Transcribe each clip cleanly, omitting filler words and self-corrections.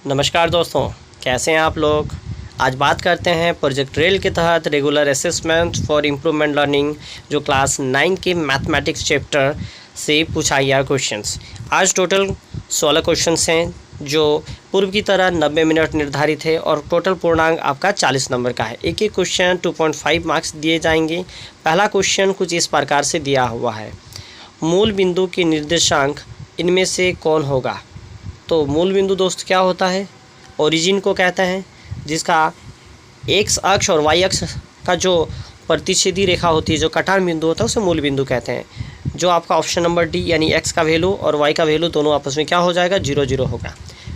नमस्कार दोस्तों, कैसे हैं आप लोग। आज बात करते हैं प्रोजेक्ट रेल के तहत regular assessment for improvement learning जो क्लास 9 के मैथमेटिक्स चैप्टर से पूछा गया क्वेश्चंस। आज टोटल 16 क्वेश्चंस हैं जो पूर्व की तरह 90 मिनट निर्धारित है और टोटल पूर्णांक आपका 40 नंबर का है। एक एक क्वेश्चन 2.5 मार्क्स दिए जाएंगे। पहला क्वेश्चन कुछ इस प्रकार से दिया हुआ है, मूल बिंदु के निर्देशांक इनमें से कौन होगा। तो मूल बिंदु दोस्त क्या होता है, ओरिजिन को कहते हैं, जिसका एक्स अक्ष और वाई अक्ष का जो प्रतिच्छेदी रेखा होती है, जो कटान बिंदु होता है, उसे मूल बिंदु कहते हैं। जो आपका ऑप्शन नंबर डी यानी एक्स का वैल्यू और वाई का वैल्यू दोनों आपस में क्या हो जाएगा, 0 0 होगा।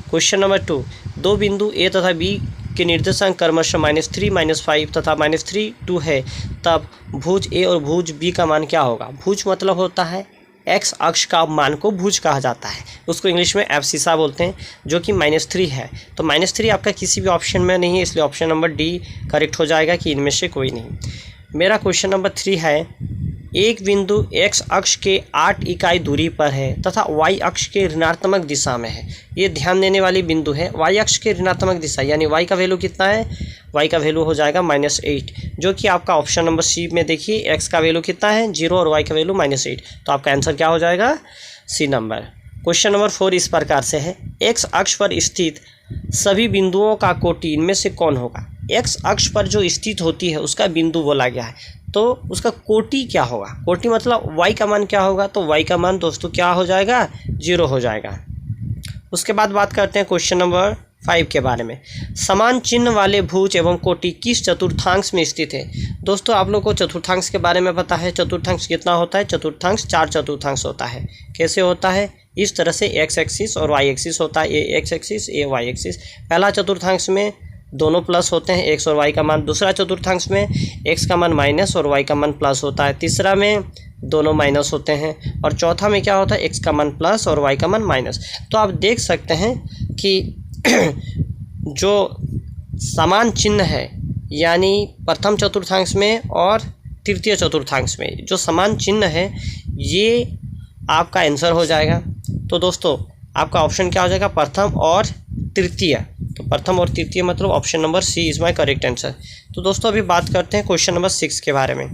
क्वेश्चन नंबर 2, दो बिंदु ए तथा बी के निर्देशांक क्रमशः -3 -5 तथा -3 2 है, तब भुज ए और भुज बी का मान क्या होगा। भुज मतलब होता है एक्स अक्ष का मान को भुज कहा जाता है, उसको इंग्लिश में एब्सिसा बोलते हैं, जो कि -3 है। तो -3 आपका किसी भी ऑप्शन में नहीं है, इसलिए ऑप्शन नंबर डी करेक्ट हो जाएगा कि इनमें से कोई नहीं। मेरा क्वेश्चन नंबर 3 है, एक बिंदु एक्स अक्ष के 8 इकाई दूरी पर है तथा वाई अक्ष के ऋणात्मक दिशा में है। ये ध्यान देने वाली बिंदु है। वाई अक्ष के ऋणात्मक दिशा यानी वाई का वैल्यू कितना है, वाई का वैल्यू हो जाएगा -8, जो कि आपका ऑप्शन नंबर सी में देखिए, एक्स का वैल्यू कितना है 0 और वाई का वैल्यू -8, तो आपका आंसर क्या हो जाएगा, सी नंबर। क्वेश्चन नंबर 4 इस प्रकार से है, एक्स अक्ष पर स्थित सभी बिंदुओं का कोटि इनमें से कौन होगा। एक्स अक्ष पर जो स्थित होती है उसका बिंदु बोला गया है, तो उसका कोटि क्या होगा। कोटि मतलब वाई का मान क्या होगा, तो वाई का मान दोस्तों क्या हो जाएगा, 0 हो जाएगा। उसके बाद बात करते हैं क्वेश्चन नंबर 5 के बारे में, समान चिन्ह वाले भुज एवं कोटि किस चतुर्थांश में स्थित है। दोस्तों आप लोग को चतुर्थांश के बारे में पता है, चतुर्थांश कितना होता है, चतुर्थांश 4 चतुर्थांश होता है। कैसे होता है, इस तरह से एक्स एक्सिस और वाई एक्सिस होता है, ए एक्स एक्सिस ए वाई एक्सिस। पहला चतुर्थांश में दोनों प्लस होते हैं, एक्स और वाई का मान। दूसरा चतुर्थांश में एक्स का मान माइनस और वाई का मान प्लस होता है। तीसरा में दोनों माइनस होते हैं और चौथा में क्या होता है, एक्स का मान प्लस और वाई का मान माइनस। तो आप देख सकते हैं कि जो समान चिन्ह है यानी प्रथम चतुर्थांश में और तृतीय चतुर्थांश में जो समान चिन्ह है, ये आपका आंसर हो जाएगा। तो दोस्तों आपका ऑप्शन क्या हो जाएगा, प्रथम और तृतीय। तो प्रथम और तृतीय मतलब option number C is my correct answer. तो दोस्तों अभी बात करते हैं क्वेश्चन नंबर 6 के बारे में।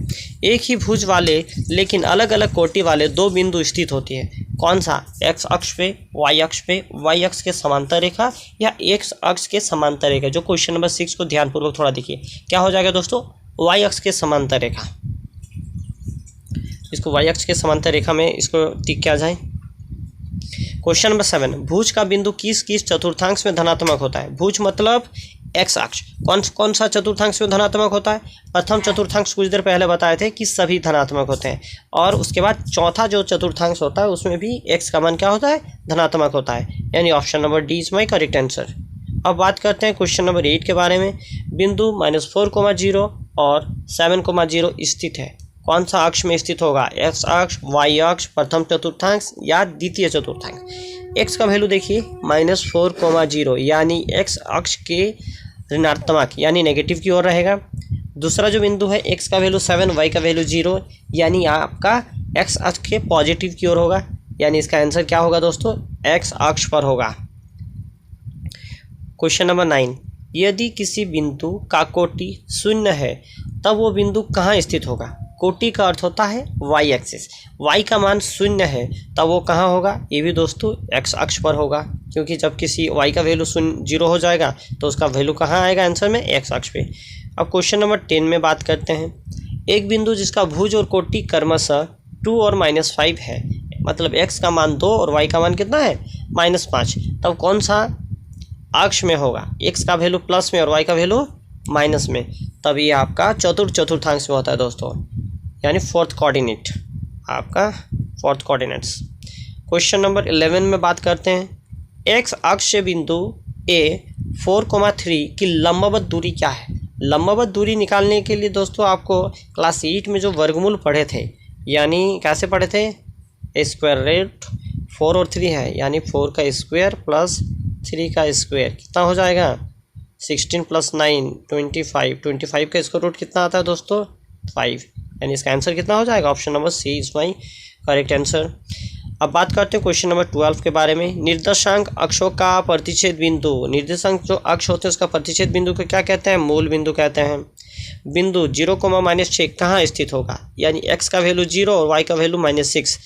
एक ही भुज वाले लेकिन अलग अलग कोटि वाले दो बिंदु स्थित होती है, कौन सा, एक्स अक्ष पे, वाई अक्ष पे, वाई अक्ष के समांतर रेखा या एक्स अक्ष के समांतर रेखा। जो क्वेश्चन नंबर 6 को ध्यानपूर्वक थोड़ा देखिए, क्या हो जाएगा दोस्तों, वाई अक्ष के समांतर रेखा। इसको वाई अक्ष के समांतर रेखा में इसको टिक किया जाए। क्वेश्चन नंबर 7, भुज का बिंदु किस किस चतुर्थांश में धनात्मक होता है। भुज मतलब एक्स अक्ष, कौन सा चतुर्थांश में धनात्मक होता है। प्रथम चतुर्थांश कुछ देर पहले बताए थे कि सभी धनात्मक होते हैं, और उसके बाद चौथा जो चतुर्थांश होता है उसमें भी एक्स का मान क्या होता है, धनात्मक होता है, यानी option number D is my correct answer. अब बात करते हैं क्वेश्चन नंबर 8 के बारे में। बिंदु -4,0 और 7,0 स्थित है, कौन सा अक्ष में स्थित होगा, एक्स अक्ष, वाई अक्ष, प्रथम चतुर्थांश या द्वितीय चतुर्थांश। एक्स का वैल्यू देखिए -4,0 यानी एक्स अक्ष के ऋणात्मक यानी नेगेटिव की ओर रहेगा। दूसरा जो बिंदु है एक्स का वैल्यू 7, वाई का वैल्यू 0 यानी आपका एक्स अक्ष के पॉजिटिव की ओर होगा, यानी इसका आंसर क्या होगा दोस्तों, एक्स अक्ष पर होगा। क्वेश्चन नंबर 9, यदि किसी बिंदु का कोटि 0 है तब वो बिंदु कहाँ स्थित होगा। कोटि का अर्थ होता है वाई एक्सिस, वाई का मान 0 है तब वो कहाँ होगा, ये भी दोस्तों एक्स अक्ष पर होगा, क्योंकि जब किसी वाई का वैल्यू 0 हो जाएगा तो उसका वैल्यू कहाँ आएगा आंसर में, एक्स अक्ष पे। अब क्वेश्चन नंबर 10 में बात करते हैं, एक बिंदु जिसका भुज और कोटि क्रमशः 2 और -5 है, मतलब एक्स का मान 2 और वाई का मान कितना है -5, तब कौन सा अक्ष में होगा, एक्स का वैल्यू प्लस में और वाई का वैल्यू माइनस में, तब ये आपका चतुर्थांश में होता है दोस्तों, यानी फोर्थ कोऑर्डिनेट, आपका फोर्थ कोऑर्डिनेट्स। क्वेश्चन नंबर 11 में बात करते हैं, एक्स अक्ष से बिंदु ए 4,3 की लंबवत दूरी क्या है। लंबवत दूरी निकालने के लिए दोस्तों आपको क्लास 8 में जो वर्गमूल पढ़े थे, यानी कैसे पढ़े थे, स्क्वायर रूट 4 और 3 है, यानी 4 का स्क्वायर प्लस 3 का स्क्वायर कितना हो जाएगा, 16 + 9 25, 25 का स्क्वायर रूट कितना आता है दोस्तों, 5, यानी इसका आंसर कितना हो जाएगा, option number C is my correct answer. अब बात करते हैं क्वेश्चन नंबर 12 के बारे में। निर्देशांक अक्षों का प्रतिच्छेद बिंदु, निर्देशांक जो अक्ष होते हैं उसका प्रतिच्छेद बिंदु को क्या कहते हैं? मूल बिंदु कहते हैं। बिंदु 0,-6 कहाँ स्थित होगा? यानी x का वैल्यू 0 और y का वैल्यू -6।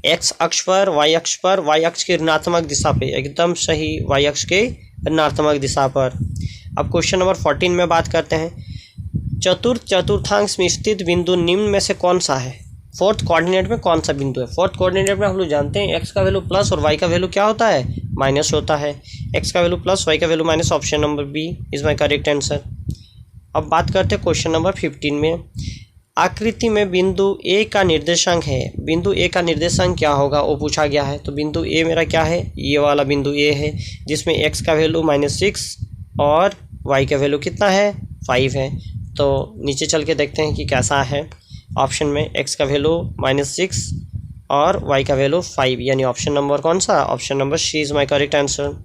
x अक्ष पर, y अक्ष पर, y अक्ष के ऋणात्मक दिशा पे, एकदम सही, y अक्ष के ऋणात्मक दिशा पर। अब क्वेश्चन नंबर 14 में बात करते हैं। चतुर्थांश में स्थित बिंदु निम्न में से कौन सा है? फोर्थ कोऑर्डिनेट में कौन सा बिंदु है? फोर्थ कोऑर्डिनेट में हम लोग जानते हैं x का वैल्यू प्लस और y का वैल्यू क्या होता है? माइनस होता है। x का वैल्यू प्लस, y का value minus, option number B is my correct answer. अब बात करते हैं क्वेश्चन नंबर 15 में। आकृति में बिंदु ए का निर्देशांक है, बिंदु ए का निर्देशांक क्या होगा वो पूछा गया है। तो बिंदु ए मेरा क्या है? ये वाला बिंदु ए है, जिसमें x का वैल्यू -6 और y का वैल्यू कितना है? 5 है। तो नीचे चल के देखते हैं कि कैसा है। ऑप्शन में x का वैल्यू -6 और y का वैल्यू 5, यानी ऑप्शन नंबर कौन सा? Option number C is my correct answer.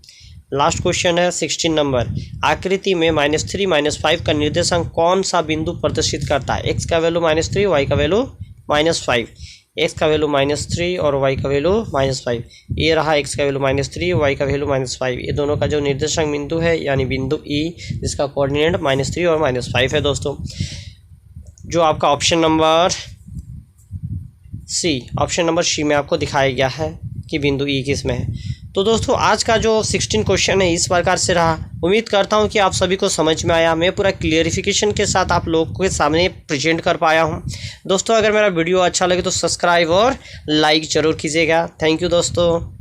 Last question है 16 नंबर। आकृति में -3, -5 का निर्देशांक कौन सा बिंदु प्रदर्शित करता है? x का वैल्यू -3, y का वैल्यू -5। x का वैल्यू -3 और y का वैल्यू -5। ये रहा x का वैल्यू -3, y का वैल्यू -5। ये दोनों का जो निर्देशांक बिंदु है यानी बिंदु E, जिसका कोऑर्डिनेट -3 और -5 है दोस्तों। जो आपका ऑप्शन नंबर सी में आपको दिखाया गया है कि बिंदु ई किस में है। तो दोस्तों आज का जो 16 क्वेश्चन है इस प्रकार से रहा। उम्मीद करता हूं कि आप सभी को समझ में आया। मैं पूरा क्लियरिफिकेशन के साथ आप लोगों के सामने प्रेजेंट कर पाया हूं। दोस्तों अगर मेरा वीडियो अच्छा लगे तो सब्सक्राइब और लाइक ज़रूर कीजिएगा। थैंक यू दोस्तों।